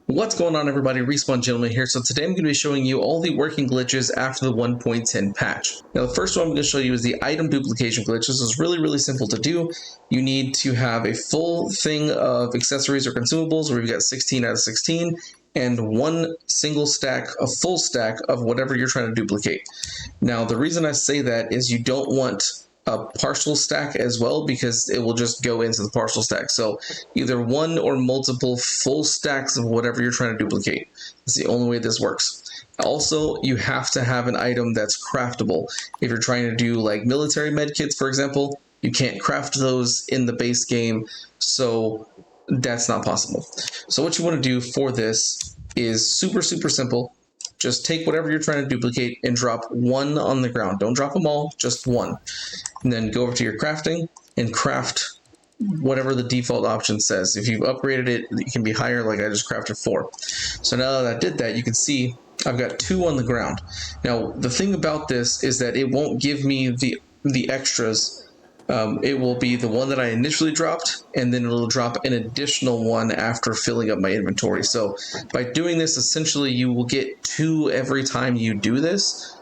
What's going on, everybody? Respawn Gentleman here. So today I'm going to be showing you all the working glitches after the 1.10 patch. Now the first one I'm going to show you is the item duplication glitch. This is really simple to do. You need to have a full thing of accessories or consumables where we've got 16 out of 16 and one single stack, a full stack of whatever you're trying to duplicate. Now the reason I say that is you don't want a partial stack as well, because it will just go into the partial stack. So either one or multiple full stacks of whatever you're trying to duplicate. That's the only way this works. Also, you have to have an item that's craftable. If you're trying to do like military medkits, for example, you can't craft those in the base game, so that's not possible. So what you want to do for this is super simple. Just take whatever you're trying to duplicate and drop one on the ground. Don't drop them all, just one. And then go over to your crafting and craft whatever the default option says. If you've upgraded it, it can be higher, like I just crafted 4. So now that I did that, you can see I've got 2 on the ground. Now, the thing about this is that it won't give me the extras. It will be the one that I initially dropped, and then it'll drop an additional one after filling up my inventory. So by doing this, essentially you will get 2 every time you do this.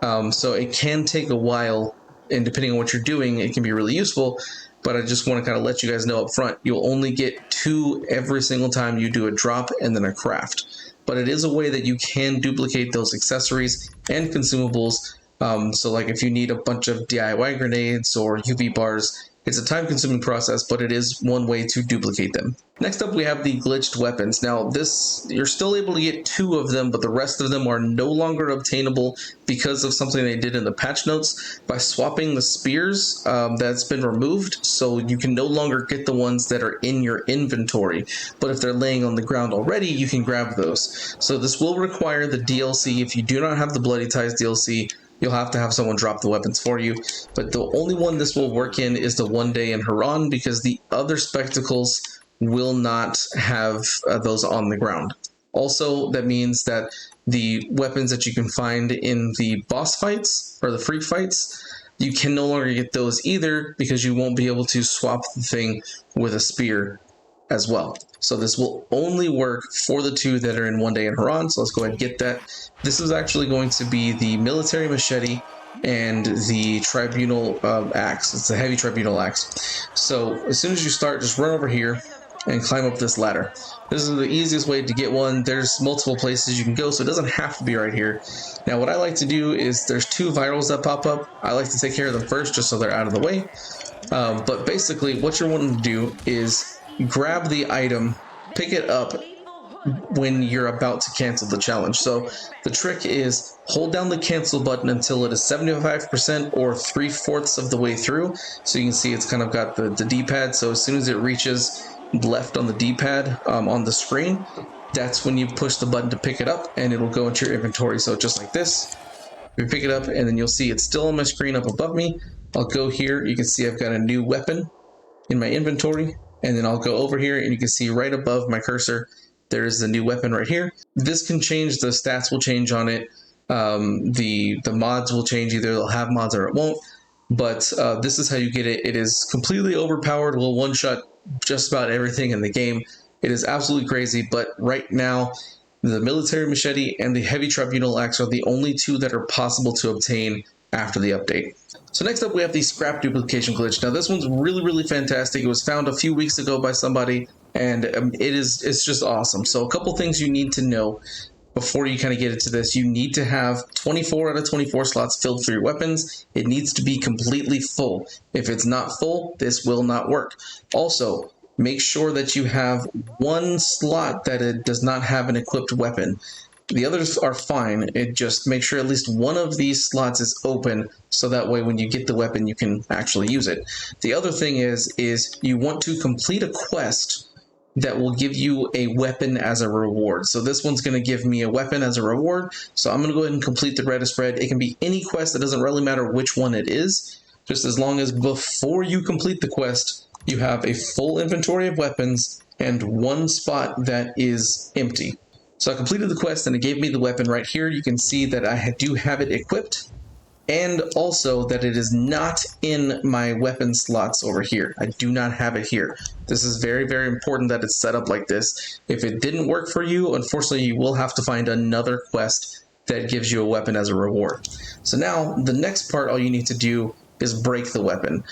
So it can take a while, and depending on what you're doing, it can be really useful. But I just want to kind of let you guys know up front, you'll only get 2 every single time you do a drop and then a craft. But it is a way that you can duplicate those accessories and consumables. So like if you need a bunch of DIY grenades or UV bars, it's a time-consuming process, but it is one way to duplicate them. Next up, we have the glitched weapons. Now this, you're still able to get 2 of them, but the rest of them are no longer obtainable because of something they did in the patch notes by swapping the spears. That's been removed, so you can no longer get the ones that are in your inventory. But if they're laying on the ground already, you can grab those. So this will require the DLC. If you do not have the Bloody Ties DLC, you'll have to have someone drop the weapons for you. But the only one this will work in is the One Day in Haran, because the other spectacles will not have those on the ground. Also, that means that the weapons that you can find in the boss fights or the free fights, you can no longer get those either, because you won't be able to swap the thing with a spear as well. So this will only work for the 2 that are in One Day in Haran. So let's go ahead and get that. This is actually going to be the military machete and the tribunal axe. It's a heavy tribunal axe. So as soon as you start, just run over here and climb up this ladder. This is the easiest way to get one. There's multiple places you can go, so it doesn't have to be right here. Now what I like to do is there's 2 virals that pop up. I like to take care of them first just so they're out of the way. But basically what you're wanting to do is grab the item, pick it up when you're about to cancel the challenge. So the trick is hold down the cancel button until it is 75% or 3/4 of the way through. So you can see it's kind of got the D-pad. So as soon as it reaches left on the D-pad on the screen, that's when you push the button to pick it up, and it'll go into your inventory. So just like this, you pick it up, and then you'll see it's still on my screen up above me. I'll go here. You can see I've got a new weapon in my inventory. And then I'll go over here, and you can see right above my cursor, there's the new weapon right here. This can change, the stats will change on it. The mods will change, either they'll have mods or it won't. But this is how you get it. It is completely overpowered, will one-shot just about everything in the game. It is absolutely crazy, but right now, the military machete and the heavy tribunal axe are the only 2 that are possible to obtain after the update. So next up, we have the scrap duplication glitch. Now this one's really fantastic. It was found a few weeks ago by somebody, and it's just awesome. So a couple things you need to know before you kind of get into this. You need to have 24 out of 24 slots filled for your weapons. It needs to be completely full. If it's not full, this will not work. Also, make sure that you have 1 slot that it does not have an equipped weapon. The others are fine. It just make sure at least one of these slots is open, so that way when you get the weapon you can actually use it. The other thing is you want to complete a quest that will give you a weapon as a reward. So this one's going to give me a weapon as a reward. So I'm going to go ahead and complete the Reddit spread. It can be any quest. It doesn't really matter which one it is, just as long as before you complete the quest you have a full inventory of weapons and 1 spot that is empty. So I completed the quest and it gave me the weapon right here. You can see that I do have it equipped. and also that it is not in my weapon slots over here. I do not have it here. This is very, very important that it's set up like this. If it didn't work for you, unfortunately, you will have to find another quest that gives you a weapon as a reward. So now the next part, all you need to do is break the weapon.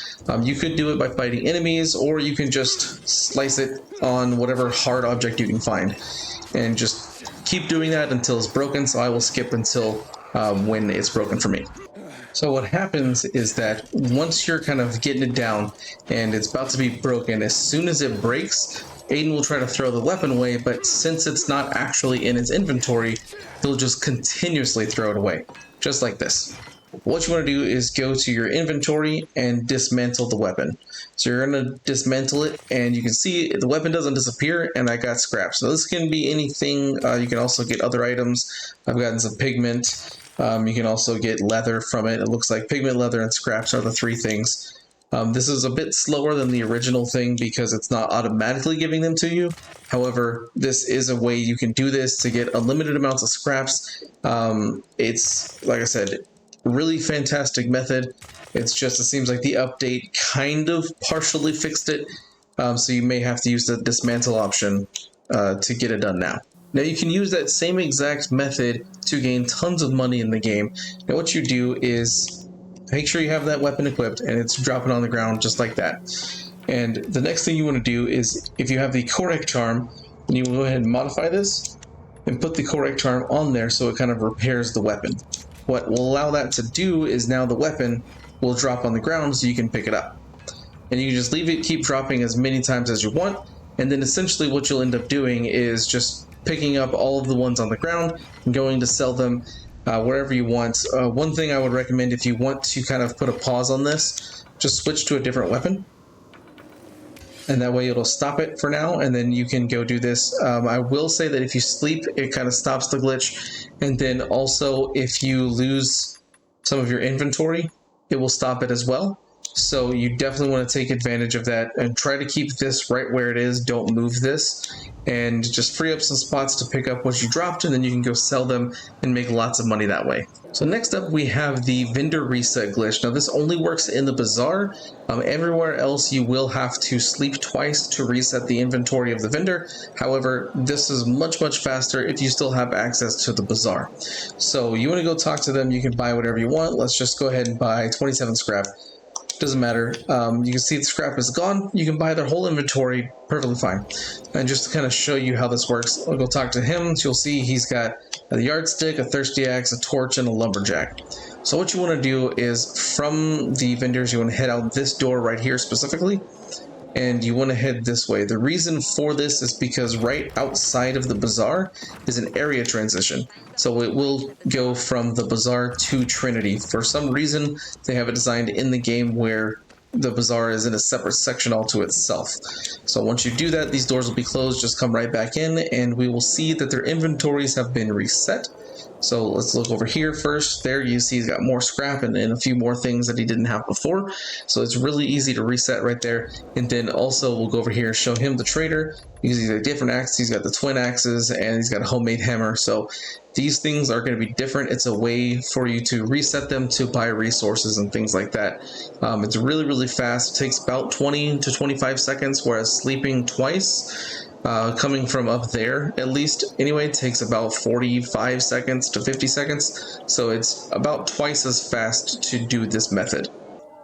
You could do it by fighting enemies, or you can just slice it on whatever hard object you can find, and just keep doing that until it's broken. So I will skip until when it's broken for me. So what happens is that once you're kind of getting it down and it's about to be broken, as soon as it breaks, Aiden will try to throw the weapon away, but since it's not actually in his inventory, he'll just continuously throw it away, just like this. What you want to do is go to your inventory and dismantle the weapon. So you're going to dismantle it, and you can see the weapon doesn't disappear, and I got scraps. So this can be anything. You can also get other items. I've gotten some pigment. You can also get leather from it. It looks like pigment, leather, and scraps are the three things. This is a bit slower than the original thing because it's not automatically giving them to you. However, this is a way you can do this to get unlimited amounts of scraps. It's, like I said, really fantastic method. It's just, it seems like the update kind of partially fixed it. So you may have to use the dismantle option to get it done now. Now you can use that same exact method to gain tons of money in the game. Now what you do is make sure you have that weapon equipped and it's dropping on the ground just like that. And the next thing you want to do is, if you have the correct charm, then you will go ahead and modify this and put the correct charm on there so it kind of repairs the weapon. What will allow that to do is now the weapon will drop on the ground so you can pick it up. And you can just leave it, keep dropping as many times as you want, and then essentially what you'll end up doing is just picking up all of the ones on the ground and going to sell them wherever you want. One thing I would recommend, if you want to kind of put a pause on this, just switch to a different weapon, and that way it'll stop it for now, and then you can go do this. I will say that if you sleep, it kind of stops the glitch, and then also if you lose some of your inventory, it will stop it as well. So you definitely want to take advantage of that and try to keep this right where it is. Don't move this, and just free up some spots to pick up what you dropped, and then you can go sell them and make lots of money that way. So next up we have the vendor reset glitch. Now this only works in the bazaar. Everywhere else you will have to sleep twice to reset the inventory of the vendor. However, this is much faster if you still have access to the bazaar. So you want to go talk to them. You can buy whatever you want. Let's just go ahead and buy 27 scrap. Doesn't matter. You can see the scrap is gone. You can buy their whole inventory perfectly fine. And just to kind of show you how this works, I'll go talk to him. So you'll see he's got a yardstick, a thirsty axe, a torch, and a lumberjack. So what you want to do is, from the vendors, you want to head out this door right here specifically, and you want to head this way. The reason for this is because right outside of the bazaar is an area transition. So it will go from the bazaar to Trinity. For some reason, they have it designed in the game where the bazaar is in a separate section all to itself. So once you do that, these doors will be closed. Just come right back in, and we will see that their inventories have been reset. So let's look over here first. There you see he's got more scrap and a few more things that he didn't have before. So it's really easy to reset right there. And then also we'll go over here and show him the trader, because he's got different axes. He's got the twin axes and he's got a homemade hammer. So these things are going to be different. It's a way for you to reset them to buy resources and things like that. It's really fast. It takes about 20 to 25 seconds, whereas sleeping twice, coming from up there at least anyway, takes about 45 seconds to 50 seconds. So it's about twice as fast to do this method.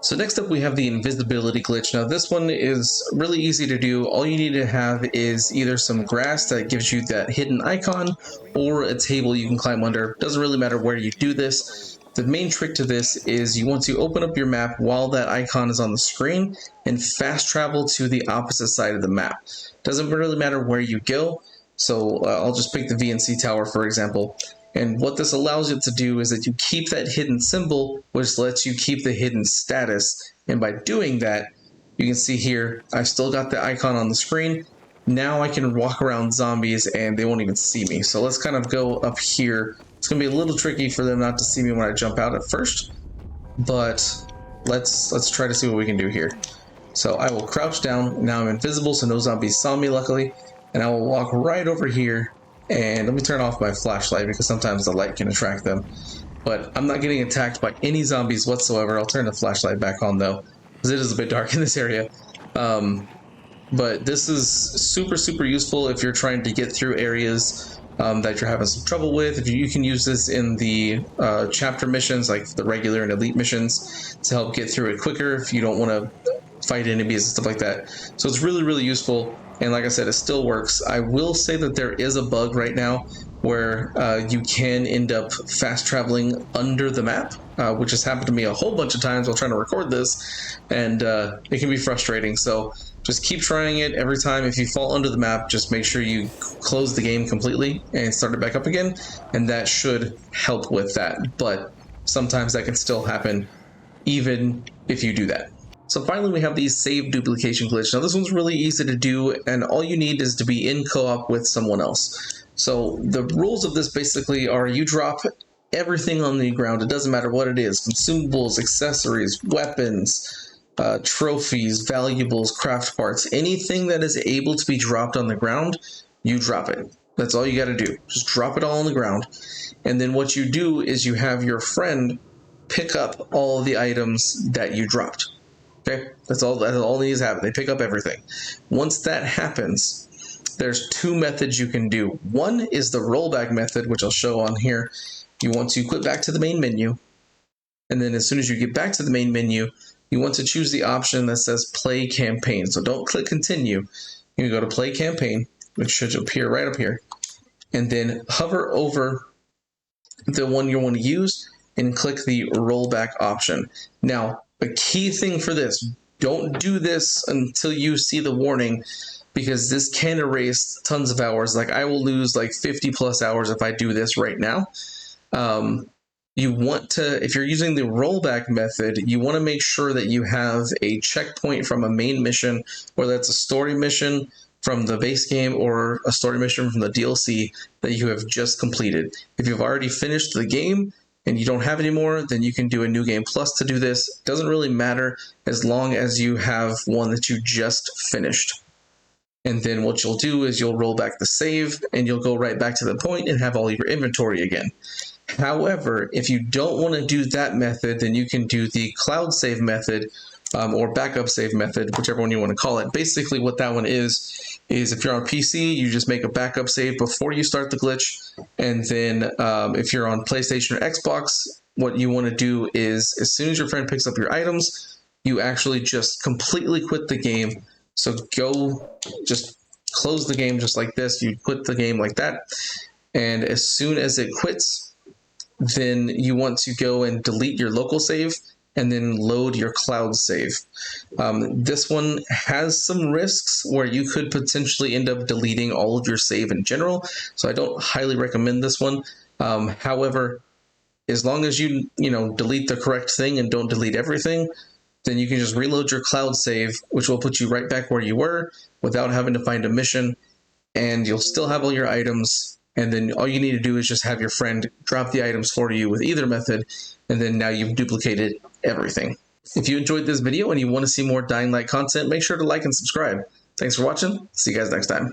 So next up we have the invisibility glitch. Now this one is really easy to do. All you need to have is either some grass that gives you that hidden icon, or a table you can climb under. Doesn't really matter where you do this. The main trick to this is you want to open up your map while that icon is on the screen and fast travel to the opposite side of the map. Doesn't really matter where you go. So I'll just pick the VNC tower for example. And what this allows you to do is that you keep that hidden symbol, which lets you keep the hidden status. And by doing that, you can see here, I've still got the icon on the screen. Now I can walk around zombies and they won't even see me. So let's kind of go up here. It's going to be a little tricky for them not to see me when I jump out at first, but let's try to see what we can do here. So I will crouch down. Now I'm invisible, so no zombies saw me luckily. And I will walk right over here. And let me turn off my flashlight because sometimes the light can attract them. but I'm not getting attacked by any zombies whatsoever. I'll turn the flashlight back on though, because it is a bit dark in this area. But this is super useful if you're trying to get through areas that you're having some trouble with. If you can use this in the chapter missions, like the regular and elite missions, to help get through it quicker if you don't want to fight enemies and stuff like that. So it's really useful. And like I said, it still works. I will say that there is a bug right now where you can end up fast traveling under the map, which has happened to me a whole bunch of times while trying to record this, and it can be frustrating. So just keep trying it. Every time if you fall under the map, just make sure you close the game completely and start it back up again, and that should help with that. But sometimes that can still happen even if you do that. So finally, we have the save duplication glitch. Now this one's really easy to do, and all you need is to be in co-op with someone else. So the rules of this basically are you drop everything on the ground. It doesn't matter what it is: consumables, accessories, weapons, trophies, valuables, craft parts, anything that is able to be dropped on the ground, you drop it. That's all you got to do. Just drop it all on the ground. And then what you do is you have your friend pick up all the items that you dropped. Okay, that's all needs to happen. They pick up everything. Once that happens, there's two methods you can do. One is the rollback method, which I'll show on here. You want to click back to the main menu, and then as soon as you get back to the main menu, you want to choose the option that says play campaign. So don't click continue. You can go to play campaign, which should appear right up here, and then hover over the one you want to use and click the rollback option. Now, a key thing for this, don't do this until you see the warning, because this can erase tons of hours. Like I will lose like 50+ hours if I do this right now. You want to, if you're using the rollback method, you want to make sure that you have a checkpoint from a main mission, whether that's a story mission from the base game or a story mission from the DLC that you have just completed. If you've already finished the game and you don't have any more, then you can do a new game plus to do this. It doesn't really matter as long as you have one that you just finished. And then what you'll do is you'll roll back the save and you'll go right back to the point and have all your inventory again. However, if you don't want to do that method, then you can do the cloud save method, or backup save method, whichever one you want to call it. Basically what that one is if you're on PC, you just make a backup save before you start the glitch. And then if you're on PlayStation or Xbox, what you want to do is as soon as your friend picks up your items, you actually just completely quit the game. So go just close the game just like this. You quit the game like that. And as soon as it quits, then you want to go and delete your local save and then load your cloud save. This one has some risks where you could potentially end up deleting all of your save in general, so I don't highly recommend this one. However, as long as you delete the correct thing and don't delete everything, then you can just reload your cloud save, which will put you right back where you were without having to find a mission, and you'll still have all your items. And then all you need to do is just have your friend drop the items for you with either method, and then now you've duplicated everything. If you enjoyed this video and you want to see more Dying Light content, make sure to like and subscribe. Thanks for watching. See you guys next time.